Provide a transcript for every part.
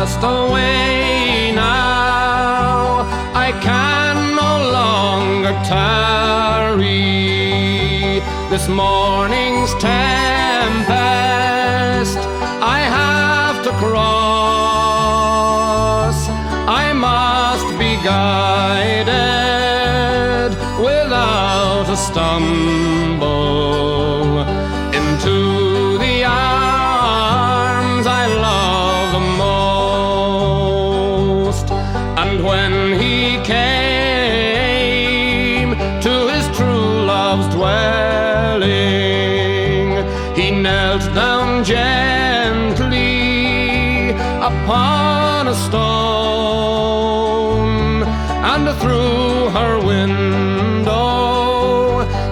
must away now. I can no longer tarry. This morning's tempest I have to cross. I must be guided without a stumble into the arms I love the most. And when he came to his true love's dwelling, he knelt down gently upon a stone, and through her window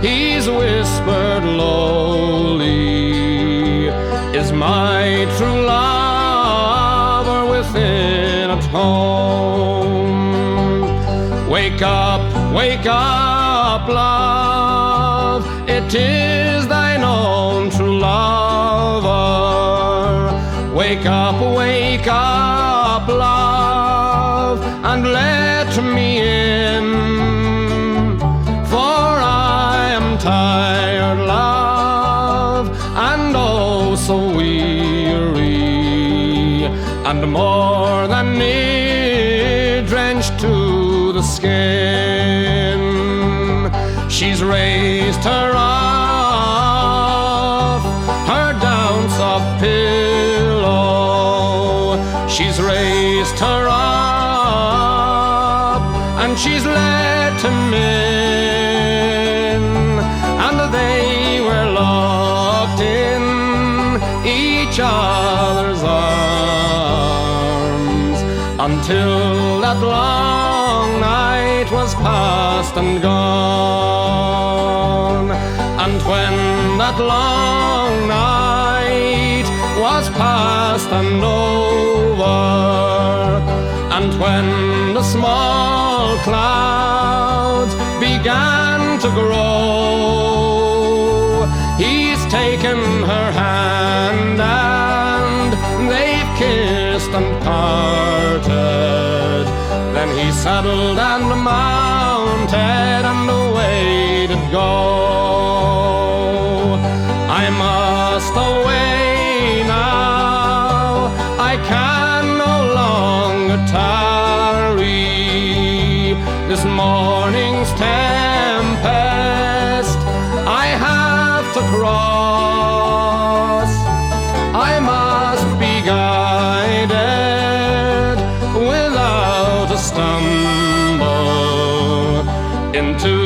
he's whispered lowly, is my true lover within at home? Wake up, love, it is thine own true lover. Wake up, love, and let me in, for I am tired, love, and oh so weary, and more than near drenched to the skin. She's raised her off her down soft pillow. She's raised her up and she's let him in, and they were locked in each other's arms until that long night was past and gone. And when that long night was past and over, and when the small clouds began to grow, he's taken her hand and they've kissed and parted. Then he saddled and mounted and away to go. I must away now, I can no longer tarry. This morning's tempest I have to cross. I must be guided without a stumble into